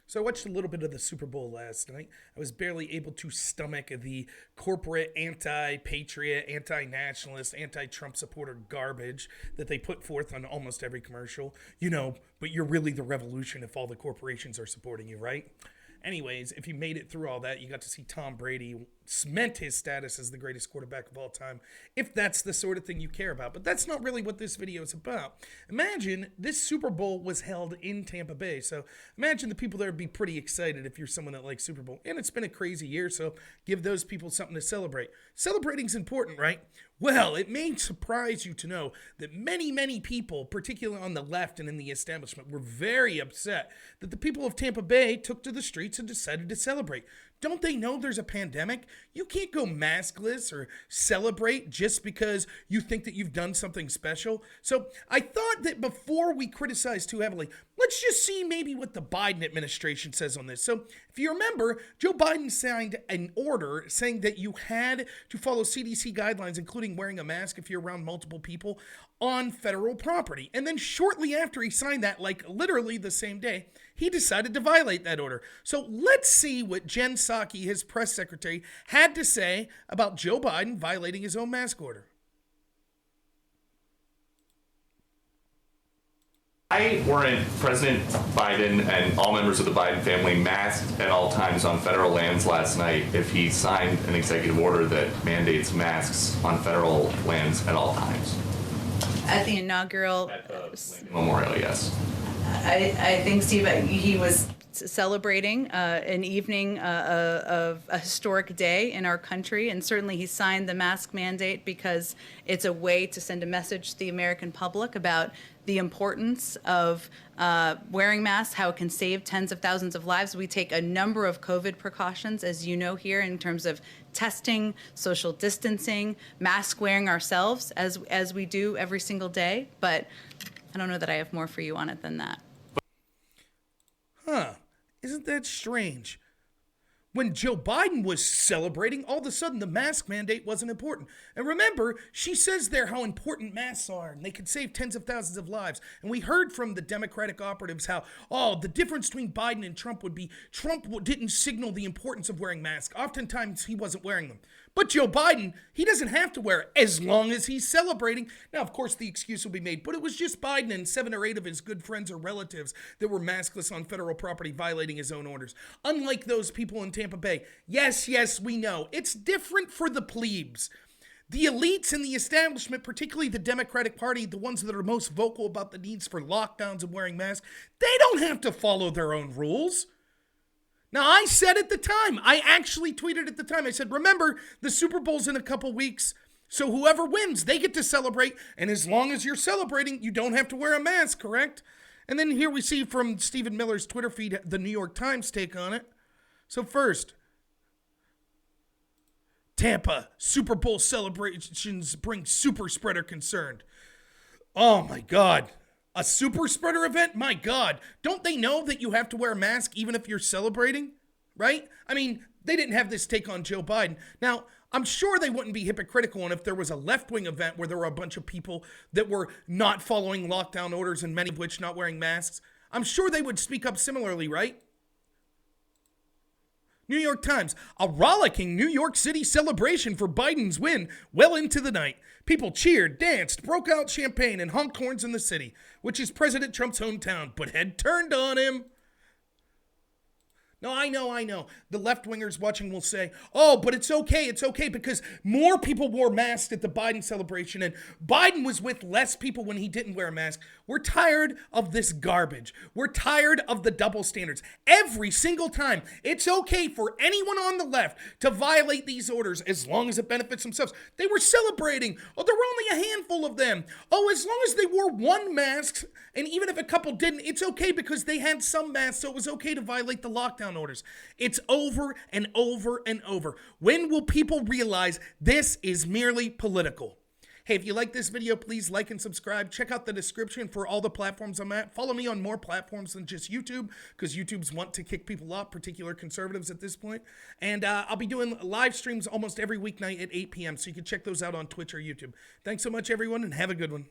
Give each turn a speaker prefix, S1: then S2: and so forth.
S1: So I watched a little bit of the Super Bowl last night. I was barely able to stomach the corporate anti-patriot, anti-nationalist, anti-Trump supporter garbage that they put forth on almost every commercial. But you're really the revolution if all the corporations are supporting you, right? Anyways, if you made it through all that, you got to see Tom Brady cement his status as the greatest quarterback of all time, if that's the sort of thing you care about. But that's not really what this video is about. Imagine this Super Bowl was held in Tampa Bay. So imagine the people there would be pretty excited if you're someone that likes Super Bowl. And it's been a crazy year, so give those people something to celebrate. Celebrating's important, right? Well, it may surprise you to know that many, many people, particularly on the left and in the establishment, were very upset that the people of Tampa Bay took to the streets and decided to celebrate. Don't they know there's a pandemic? You can't go maskless or celebrate just because you think that you've done something special. So I thought that before we criticize too heavily, let's just see maybe what the Biden administration says on this. So if you remember, Joe Biden signed an order saying that you had to follow CDC guidelines, including wearing a mask if you're around multiple people on federal property. And then shortly after he signed that, like literally the same day, he decided to violate that order. So let's see what Jen Psaki, his press secretary, had to say about Joe Biden violating his own mask order.
S2: Why weren't President Biden and all members of the Biden family masked at all times on federal lands last night if he signed an executive order that mandates masks on federal lands at all times?
S3: At the inaugural
S2: At the Lincoln Memorial, yes.
S3: I think, Steve, he was celebrating an evening of a historic day in our country, and certainly he signed the mask mandate because it's a way to send a message to the American public about the importance of wearing masks, how it can save tens of thousands of lives. We take a number of COVID precautions, as you know here, in terms of testing, social distancing, mask wearing ourselves, as we do every single day. But I don't know that I have more for you on it than that.
S1: Huh. Isn't that strange? When Joe Biden was celebrating, all of a sudden the mask mandate wasn't important. And remember, she says there how important masks are and they could save tens of thousands of lives. And we heard from the Democratic operatives how, the difference between Biden and Trump would be Trump didn't signal the importance of wearing masks. Oftentimes he wasn't wearing them. But Joe Biden, he doesn't have to wear it as long as he's celebrating. Now, of course, the excuse will be made, but it was just Biden and 7 or 8 of his good friends or relatives that were maskless on federal property violating his own orders. Unlike those people in Tampa Bay. Yes, we know. It's different for the plebes. The elites in the establishment, particularly the Democratic Party, the ones that are most vocal about the needs for lockdowns and wearing masks, they don't have to follow their own rules. Now, I said at the time, I actually tweeted at the time, I said, remember, the Super Bowl's in a couple weeks, so whoever wins, they get to celebrate, and as long as you're celebrating, you don't have to wear a mask, correct? And then here we see from Stephen Miller's Twitter feed, the New York Times take on it. So first, Tampa, Super Bowl celebrations bring super spreader concerned. Oh my God. A super spreader event? My God. Don't they know that you have to wear a mask even if you're celebrating? Right? I mean, they didn't have this take on Joe Biden. Now, I'm sure they wouldn't be hypocritical and if there was a left-wing event where there were a bunch of people that were not following lockdown orders and many of which not wearing masks. I'm sure they would speak up similarly, right? New York Times, a rollicking New York City celebration for Biden's win well into the night. People cheered, danced, broke out champagne, and honked horns in the city, which is President Trump's hometown, but had turned on him. No, I know. The left-wingers watching will say, but it's okay because more people wore masks at the Biden celebration and Biden was with less people when he didn't wear a mask. We're tired of this garbage. We're tired of the double standards. Every single time, it's okay for anyone on the left to violate these orders as long as it benefits themselves. They were celebrating. There were only a handful of them. As long as they wore one mask, and even if a couple didn't, it's okay because they had some masks, so it was okay to violate the lockdown orders. It's over and over and over. When will people realize this is merely political? Hey, if you like this video, please like and subscribe. Check out the description for all the platforms I'm at. Follow me on more platforms than just YouTube, because YouTube's want to kick people off, particular conservatives at this point. And I'll be doing live streams almost every weeknight at 8 p.m., so you can check those out on Twitch or YouTube. Thanks so much, everyone, and have a good one.